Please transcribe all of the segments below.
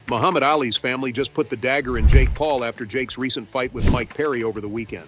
Muhammad Ali's family just put the dagger in Jake Paul after Jake's recent fight with Mike Perry over the weekend.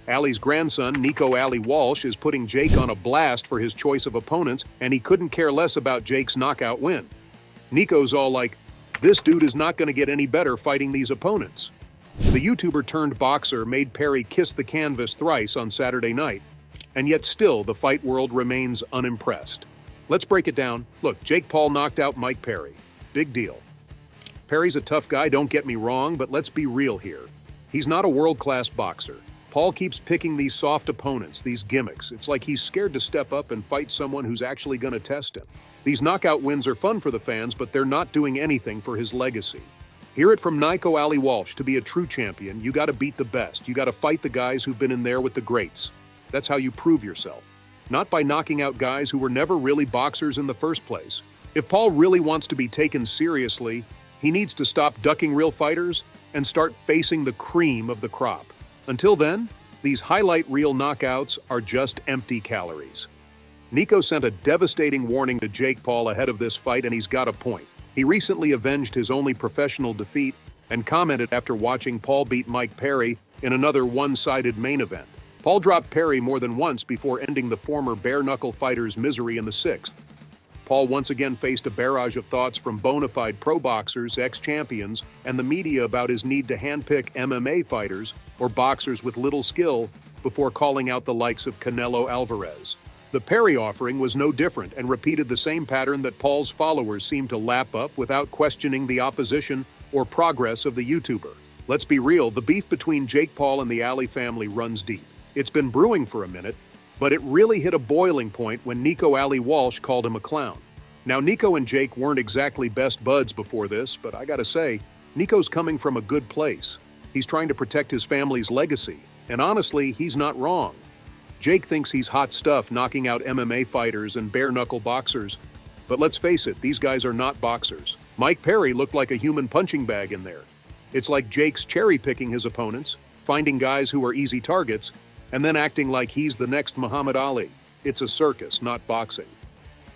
Ali's grandson, Nico Ali Walsh, is putting Jake on a blast for his choice of opponents, and he couldn't care less about Jake's knockout win. Nico's all like, "This dude is not going to get any better fighting these opponents." The YouTuber turned boxer made Perry kiss the canvas thrice on Saturday night, and yet still the fight world remains unimpressed. Let's break it down. Look, Jake Paul knocked out Mike Perry. Big deal. Perry's a tough guy, don't get me wrong, but let's be real here. He's not a world-class boxer. Paul keeps picking these soft opponents, these gimmicks. It's like he's scared to step up and fight someone who's actually going to test him. These knockout wins are fun for the fans, but they're not doing anything for his legacy. Hear it from Nico Ali Walsh: to be a true champion, you got to beat the best. You got to fight the guys who've been in there with the greats. That's how you prove yourself. Not by knocking out guys who were never really boxers in the first place. If Paul really wants to be taken seriously, he needs to stop ducking real fighters and start facing the cream of the crop. Until then, these highlight reel knockouts are just empty calories. Nico sent a devastating warning to Jake Paul ahead of this fight, and he's got a point. He recently avenged his only professional defeat and commented after watching Paul beat Mike Perry in another one-sided main event. Paul dropped Perry more than once before ending the former bare-knuckle fighter's misery in the sixth. Paul once again faced a barrage of thoughts from bona fide pro boxers, ex-champions, and the media about his need to handpick MMA fighters or boxers with little skill before calling out the likes of Canelo Alvarez. The Perry offering was no different and repeated the same pattern that Paul's followers seemed to lap up without questioning the opposition or progress of the YouTuber. Let's be real, the beef between Jake Paul and the Ali family runs deep. It's been brewing for a minute, but it really hit a boiling point when Nico Ali Walsh called him a clown. Now, Nico and Jake weren't exactly best buds before this, but I gotta say, Nico's coming from a good place. He's trying to protect his family's legacy, and honestly, he's not wrong. Jake thinks he's hot stuff knocking out MMA fighters and bare-knuckle boxers, but let's face it, these guys are not boxers. Mike Perry looked like a human punching bag in there. It's like Jake's cherry-picking his opponents, finding guys who are easy targets, and then acting like he's the next Muhammad Ali. It's a circus, not boxing.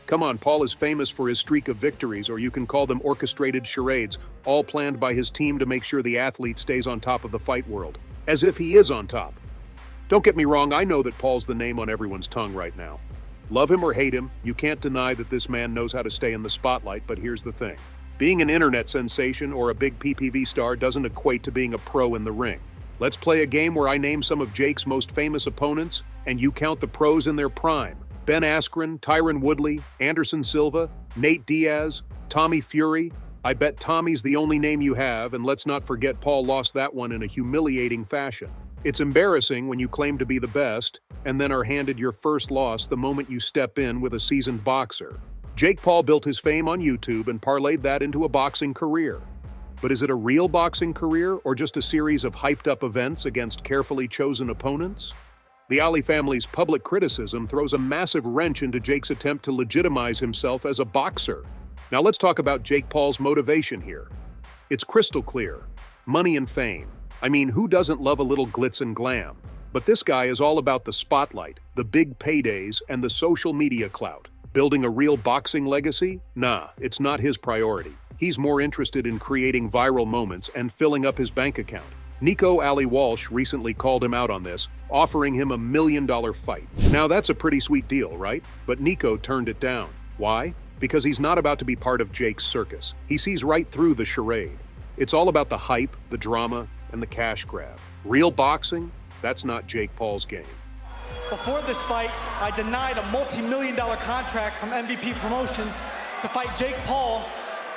Come on, Paul is famous for his streak of victories, or you can call them orchestrated charades, all planned by his team to make sure the athlete stays on top of the fight world. As if he is on top. Don't get me wrong, I know that Paul's the name on everyone's tongue right now. Love him or hate him, you can't deny that this man knows how to stay in the spotlight, but here's the thing. Being an internet sensation or a big PPV star doesn't equate to being a pro in the ring. Let's play a game where I name some of Jake's most famous opponents, and you count the pros in their prime. Ben Askren, Tyron Woodley, Anderson Silva, Nate Diaz, Tommy Fury. I bet Tommy's the only name you have, and let's not forget Paul lost that one in a humiliating fashion. It's embarrassing when you claim to be the best, and then are handed your first loss the moment you step in with a seasoned boxer. Jake Paul built his fame on YouTube and parlayed that into a boxing career. But is it a real boxing career, or just a series of hyped-up events against carefully chosen opponents? The Ali family's public criticism throws a massive wrench into Jake's attempt to legitimize himself as a boxer. Now let's talk about Jake Paul's motivation here. It's crystal clear. Money and fame. I mean, who doesn't love a little glitz and glam? But this guy is all about the spotlight, the big paydays, and the social media clout. Building a real boxing legacy? Nah, it's not his priority. He's more interested in creating viral moments and filling up his bank account. Nico Ali Walsh recently called him out on this, offering him $1 million fight. Now that's a pretty sweet deal, right? But Nico turned it down. Why? Because he's not about to be part of Jake's circus. He sees right through the charade. It's all about the hype, the drama, and the cash grab. Real boxing? That's not Jake Paul's game. Before this fight, I denied a multi-million-dollar contract from MVP Promotions to fight Jake Paul,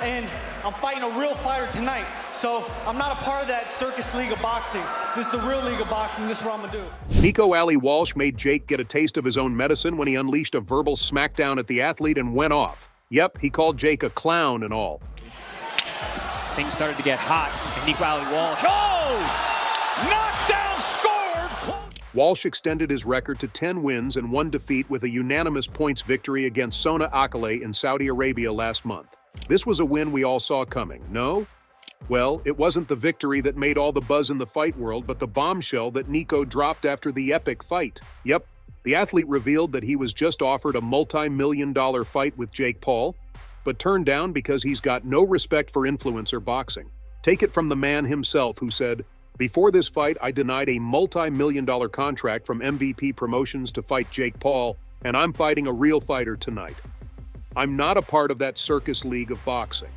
and I'm fighting a real fighter tonight. So I'm not a part of that circus league of boxing. This is the real league of boxing. This is what I'm gonna do. Nico Ali Walsh made Jake get a taste of his own medicine when he unleashed a verbal smackdown at the athlete and went off. Yep, he called Jake a clown and all. Things started to get hot, and Nico Ali Walsh, knockdown scored! Walsh extended his record to 10 wins and 1 defeat with a unanimous points victory against Sona Akale in Saudi Arabia last month. This was a win we all saw coming, no? Well, it wasn't the victory that made all the buzz in the fight world, but the bombshell that Nico dropped after the epic fight. Yep, the athlete revealed that he was just offered a multi-million-dollar fight with Jake Paul, but turned down because he's got no respect for influencer boxing. Take it from the man himself who said, "Before this fight, I denied a multi-million-dollar contract from MVP Promotions to fight Jake Paul, and I'm fighting a real fighter tonight. I'm not a part of that circus league of boxing.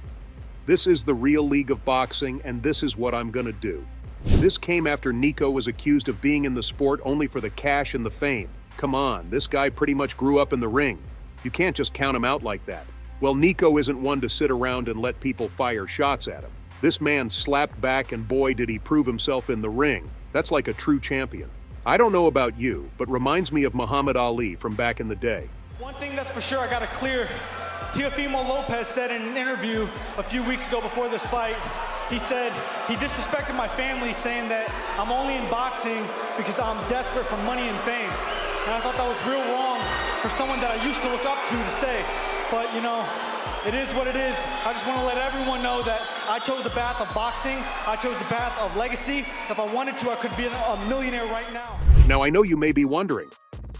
This is the real league of boxing, and this is what I'm gonna do." This came after Nico was accused of being in the sport only for the cash and the fame. Come on, this guy pretty much grew up in the ring. You can't just count him out like that. Well, Nico isn't one to sit around and let people fire shots at him. This man slapped back, and boy did he prove himself in the ring. That's like a true champion. I don't know about you, but reminds me of Muhammad Ali from back in the day. One thing that's for sure I gotta clear, Teofimo Lopez said in an interview a few weeks ago before this fight, he said he disrespected my family, saying that I'm only in boxing because I'm desperate for money and fame. And I thought that was real wrong for someone that I used to look up to say. But you know, it is what it is. I just want to let everyone know that I chose the path of boxing. I chose the path of legacy. If I wanted to, I could be a millionaire right now. Now, I know you may be wondering,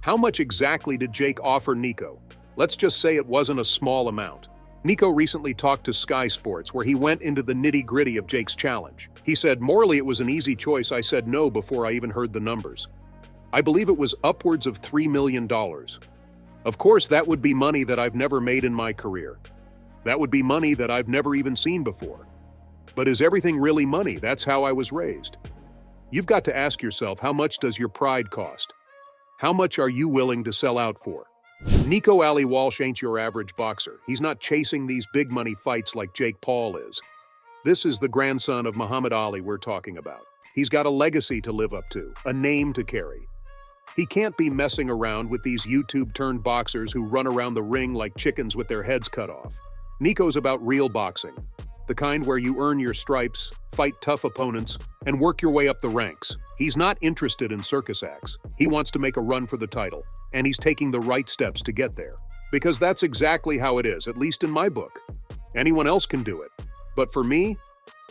how much exactly did Jake offer Nico? Let's just say it wasn't a small amount. Nico recently talked to Sky Sports, where he went into the nitty-gritty of Jake's challenge. He said, "Morally, it was an easy choice. I said no before I even heard the numbers. I believe it was upwards of $3 million. Of course, that would be money that I've never made in my career. That would be money that I've never even seen before. But is everything really money? That's how I was raised. You've got to ask yourself, how much does your pride cost? How much are you willing to sell out for?" Nico Ali Walsh ain't your average boxer. He's not chasing these big money fights like Jake Paul is. This is the grandson of Muhammad Ali we're talking about. He's got a legacy to live up to, a name to carry. He can't be messing around with these YouTube-turned boxers who run around the ring like chickens with their heads cut off. Nico's about real boxing, the kind where you earn your stripes, fight tough opponents, and work your way up the ranks. He's not interested in circus acts. He wants to make a run for the title, and he's taking the right steps to get there. Because that's exactly how it is, at least in my book. Anyone else can do it. But for me,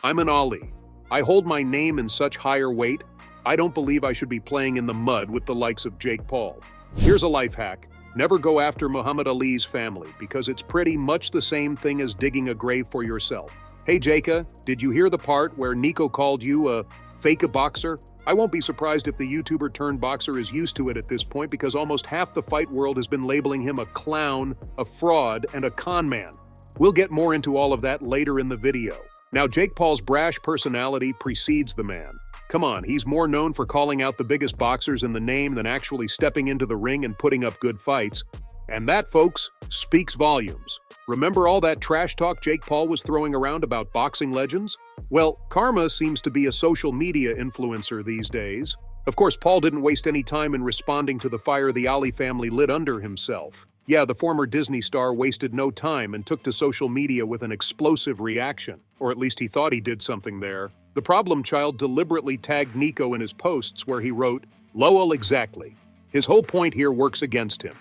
I'm an Ali. I hold my name in such higher weight, I don't believe I should be playing in the mud with the likes of Jake Paul. Here's a life hack. Never go after Muhammad Ali's family, because it's pretty much the same thing as digging a grave for yourself. Hey Jaka, did you hear the part where Nico called you a fake boxer? I won't be surprised if the YouTuber turned boxer is used to it at this point, because almost half the fight world has been labeling him a clown, a fraud, and a con man. We'll get more into all of that later in the video. Now, Jake Paul's brash personality precedes the man. Come on, he's more known for calling out the biggest boxers in the name than actually stepping into the ring and putting up good fights. And that, folks, speaks volumes. Remember all that trash talk Jake Paul was throwing around about boxing legends? Well, Karma seems to be a social media influencer these days. Of course, Paul didn't waste any time in responding to the fire the Ali family lit under himself. Yeah, the former Disney star wasted no time and took to social media with an explosive reaction. Or at least he thought he did something there. The problem child deliberately tagged Nico in his posts where he wrote, "Lowell exactly." His whole point here works against him.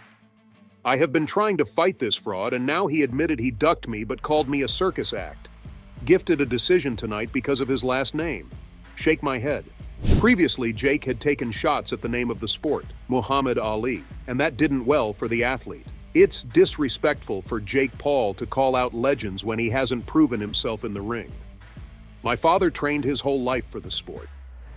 "I have been trying to fight this fraud, and now he admitted he ducked me but called me a circus act. Gifted a decision tonight because of his last name. Shake my head." Previously, Jake had taken shots at the name of the sport, Muhammad Ali, and that didn't well for the athlete. It's disrespectful for Jake Paul to call out legends when he hasn't proven himself in the ring. My father trained his whole life for the sport.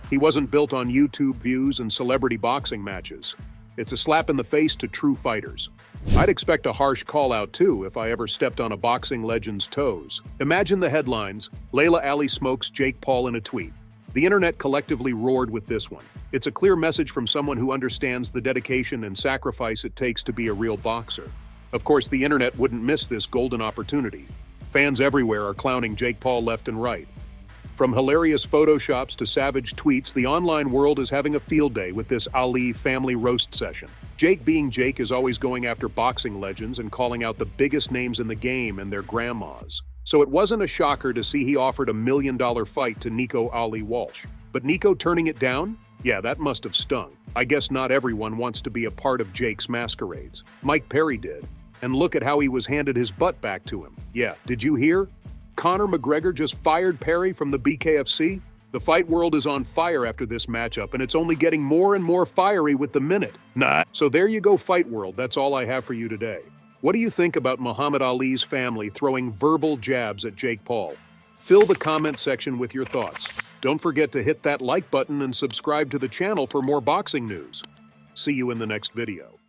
He wasn't built on YouTube views and celebrity boxing matches. It's a slap in the face to true fighters. I'd expect a harsh call-out too if I ever stepped on a boxing legend's toes. Imagine the headlines, "Layla Ali smokes Jake Paul in a tweet." The internet collectively roared with this one. It's a clear message from someone who understands the dedication and sacrifice it takes to be a real boxer. Of course, the internet wouldn't miss this golden opportunity. Fans everywhere are clowning Jake Paul left and right. From hilarious photoshops to savage tweets, the online world is having a field day with this Ali family roast session. Jake being Jake is always going after boxing legends and calling out the biggest names in the game and their grandmas. So it wasn't a shocker to see he offered a $1 million fight to Nico Ali Walsh. But Nico turning it down? Yeah, that must have stung. I guess not everyone wants to be a part of Jake's masquerades. Mike Perry did. And look at how he was handed his butt back to him. Yeah, did you hear? Conor McGregor just fired Perry from the BKFC? The fight world is on fire after this matchup, and it's only getting more and more fiery with the minute. Nah. So there you go, fight world. That's all I have for you today. What do you think about Muhammad Ali's family throwing verbal jabs at Jake Paul? Fill the comment section with your thoughts. Don't forget to hit that like button and subscribe to the channel for more boxing news. See you in the next video.